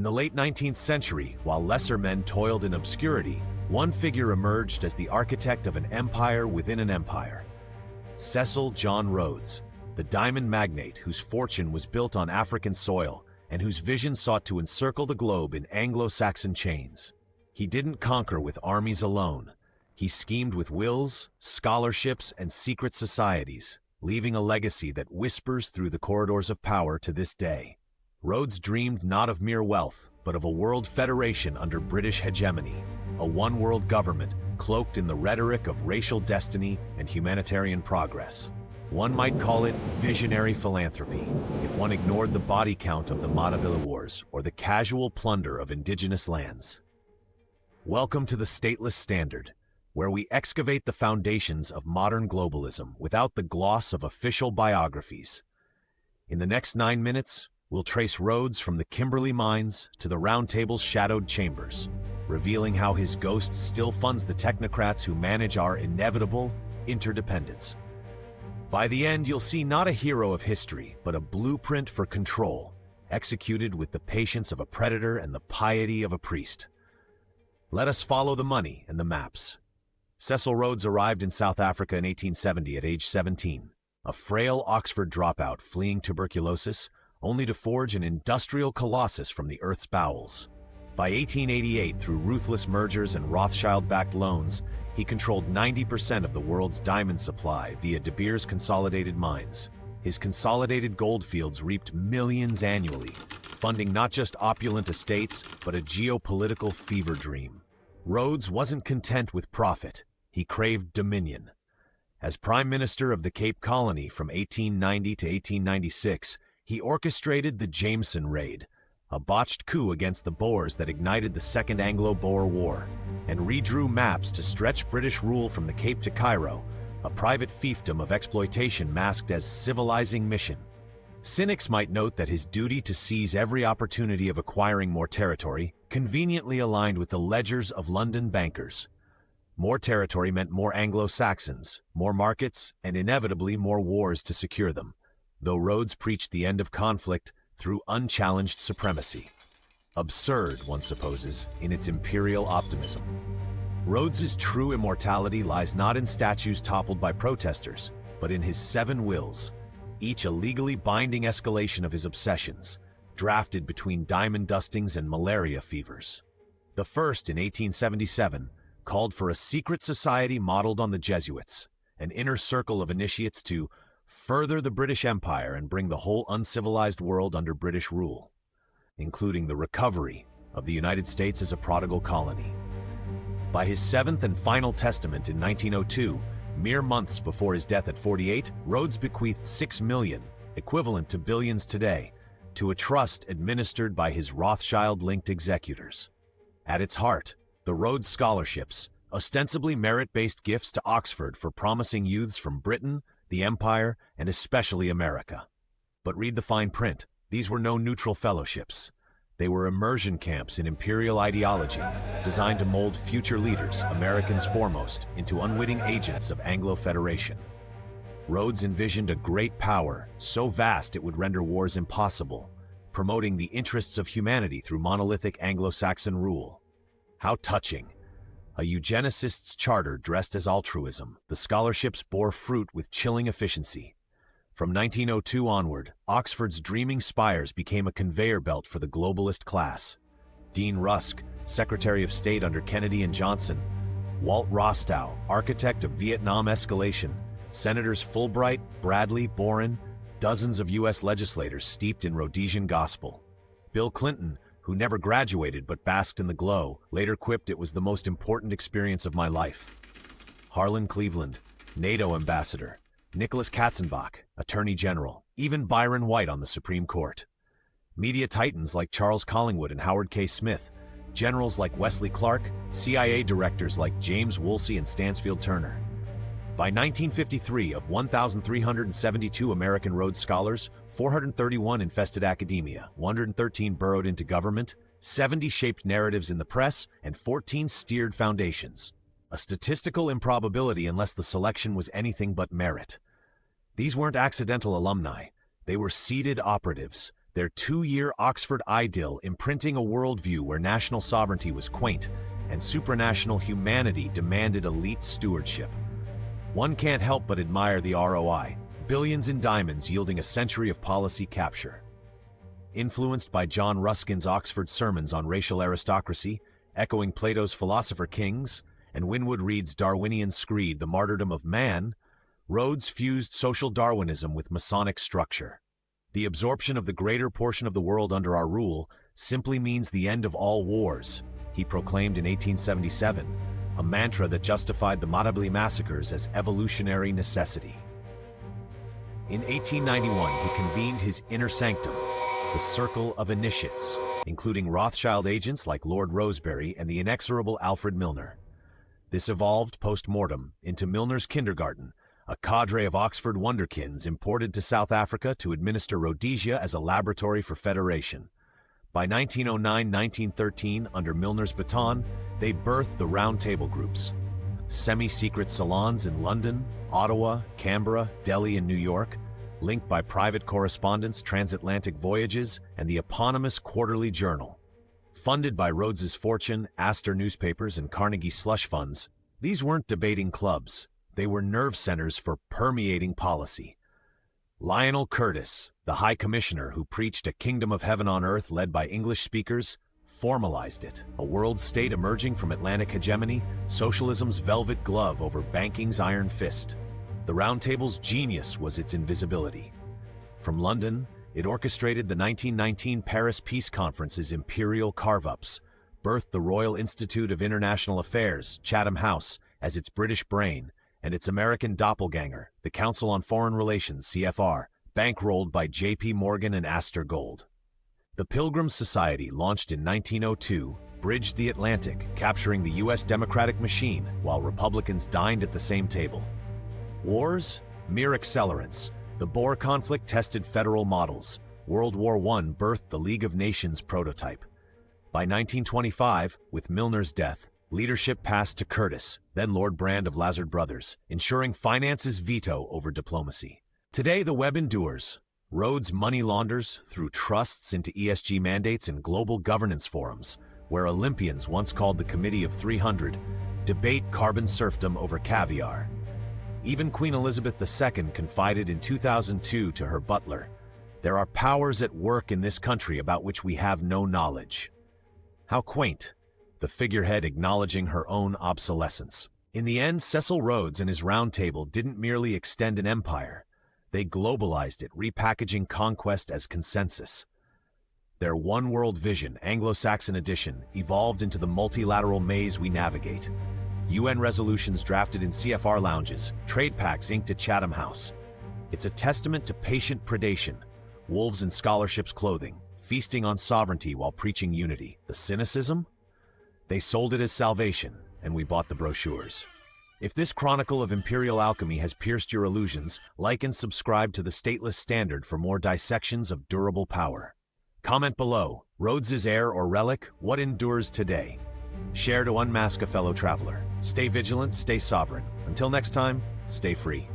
In the late 19th century, while lesser men toiled in obscurity, one figure emerged as the architect of an empire within an empire. Cecil John Rhodes, the diamond magnate whose fortune was built on African soil and whose vision sought to encircle the globe in Anglo-Saxon chains. He didn't conquer with armies alone. He schemed with wills, scholarships, and secret societies, leaving a legacy that whispers through the corridors of power to this day. Rhodes dreamed not of mere wealth, but of a world federation under British hegemony, a one-world government cloaked in the rhetoric of racial destiny and humanitarian progress. One might call it visionary philanthropy, if one ignored the body count of the Matabele Wars or the casual plunder of indigenous lands. Welcome to the Stateless Standard, where we excavate the foundations of modern globalism without the gloss of official biographies. In the next 9 minutes, we'll trace Rhodes from the Kimberley mines to the Round Table's shadowed chambers, revealing how his ghost still funds the technocrats who manage our inevitable interdependence. By the end, you'll see not a hero of history, but a blueprint for control, executed with the patience of a predator and the piety of a priest. Let us follow the money and the maps. Cecil Rhodes arrived in South Africa in 1870 at age 17, a frail Oxford dropout fleeing tuberculosis, only to forge an industrial colossus from the earth's bowels. By 1888, through ruthless mergers and Rothschild-backed loans, he controlled 90% of the world's diamond supply via De Beers Consolidated Mines. His consolidated gold fields reaped millions annually, funding not just opulent estates, but a geopolitical fever dream. Rhodes wasn't content with profit. He craved dominion. As Prime Minister of the Cape Colony from 1890 to 1896, he orchestrated the Jameson Raid, a botched coup against the Boers that ignited the Second Anglo-Boer War, and redrew maps to stretch British rule from the Cape to Cairo, a private fiefdom of exploitation masked as civilizing mission. Cynics might note that his duty to seize every opportunity of acquiring more territory conveniently aligned with the ledgers of London bankers. More territory meant more Anglo-Saxons, more markets, and inevitably more wars to secure them, though Rhodes preached the end of conflict through unchallenged supremacy. Absurd, one supposes, in its imperial optimism. Rhodes's true immortality lies not in statues toppled by protesters, but in his 7 wills, each a legally binding escalation of his obsessions, drafted between diamond dustings and malaria fevers. The first, in 1877, called for a secret society modeled on the Jesuits, an inner circle of initiates to further the British Empire and bring the whole uncivilized world under British rule, including the recovery of the United States as a prodigal colony. By his 7th and final testament in 1902, mere months before his death at 48, Rhodes bequeathed $6 million, equivalent to billions today, to a trust administered by his Rothschild-linked executors. At its heart, the Rhodes Scholarships, ostensibly merit-based gifts to Oxford for promising youths from Britain, the Empire, and especially America. But read the fine print. These were no neutral fellowships. They were immersion camps in imperial ideology, designed to mold future leaders, Americans foremost, into unwitting agents of Anglo-Federation. Rhodes envisioned a great power, so vast it would render wars impossible, promoting the interests of humanity through monolithic Anglo-Saxon rule. How touching! A eugenicist's charter dressed as altruism, the scholarships bore fruit with chilling efficiency. From 1902 onward, Oxford's dreaming spires became a conveyor belt for the globalist class. Dean Rusk, Secretary of State under Kennedy and Johnson, Walt Rostow, architect of Vietnam escalation, Senators Fulbright, Bradley, Boren, dozens of U.S. legislators steeped in Rhodesian gospel. Bill Clinton, who never graduated but basked in the glow, later quipped it was the most important experience of my life. Harlan Cleveland, NATO ambassador, Nicholas Katzenbach, Attorney General, even Byron White on the Supreme Court. Media titans like Charles Collingwood and Howard K. Smith, generals like Wesley Clark, CIA directors like James Woolsey and Stansfield Turner. By 1953, of 1,372 American Rhodes Scholars, 431 infested academia, 113 burrowed into government, 70 shaped narratives in the press, and 14 steered foundations. A statistical improbability unless the selection was anything but merit. These weren't accidental alumni. They were seeded operatives, their 2-year Oxford idyll imprinting a worldview where national sovereignty was quaint and supranational humanity demanded elite stewardship. One can't help but admire the ROI, billions in diamonds yielding a century of policy capture. Influenced by John Ruskin's Oxford sermons on racial aristocracy, echoing Plato's philosopher kings, and Winwood Reade's Darwinian screed, The Martyrdom of Man, Rhodes fused social Darwinism with Masonic structure. The absorption of the greater portion of the world under our rule simply means the end of all wars, he proclaimed in 1877, a mantra that justified the Matabele massacres as evolutionary necessity. In 1891, he convened his inner sanctum, the Circle of Initiates, including Rothschild agents like Lord Rosebery and the inexorable Alfred Milner. This evolved post-mortem into Milner's Kindergarten, a cadre of Oxford wonderkins imported to South Africa to administer Rhodesia as a laboratory for federation. By 1909-1913, under Milner's baton, they birthed the Round Table groups, semi-secret salons in London, Ottawa, Canberra, Delhi, and New York, linked by private correspondence, transatlantic voyages, and the eponymous Quarterly Journal. Funded by Rhodes's fortune, Astor newspapers, and Carnegie slush funds, these weren't debating clubs. They were nerve centers for permeating policy. Lionel Curtis, the High Commissioner who preached a kingdom of heaven on earth led by English speakers, formalized it, a world state emerging from Atlantic hegemony, socialism's velvet glove over banking's iron fist. The Round Table's genius was its invisibility. From London, it orchestrated the 1919 Paris Peace Conference's imperial carve-ups, birthed the Royal Institute of International Affairs, Chatham House, as its British brain, and its American doppelganger, the Council on Foreign Relations, CFR, bankrolled by J.P. Morgan and Astor Gold. The Pilgrim Society, launched in 1902, bridged the Atlantic, capturing the U.S. democratic machine while Republicans dined at the same table. Wars? Mere accelerants. The Boer conflict tested federal models. World War I birthed the League of Nations prototype. By 1925, with Milner's death, leadership passed to Curtis, then Lord Brand of Lazard Brothers, ensuring finance's veto over diplomacy. Today, the web endures. Rhodes money launders through trusts into ESG mandates and global governance forums, where Olympians once called the Committee of 300 debate carbon serfdom over caviar. Even Queen Elizabeth II confided in 2002 to her butler, "There are powers at work in this country about which we have no knowledge." How quaint, the figurehead acknowledging her own obsolescence. In the end, Cecil Rhodes and his Round Table didn't merely extend an empire. They globalized it, repackaging conquest as consensus. Their one-world vision, Anglo-Saxon edition, evolved into the multilateral maze we navigate. UN resolutions drafted in CFR lounges, trade pacts inked at Chatham House. It's a testament to patient predation, wolves in scholarships clothing, feasting on sovereignty while preaching unity. The cynicism? They sold it as salvation, and we bought the brochures. If this chronicle of imperial alchemy has pierced your illusions, like and subscribe to the Stateless Standard for more dissections of durable power. Comment below, Rhodes's heir or relic, what endures today? Share to unmask a fellow traveler. Stay vigilant, stay sovereign. Until next time, stay free.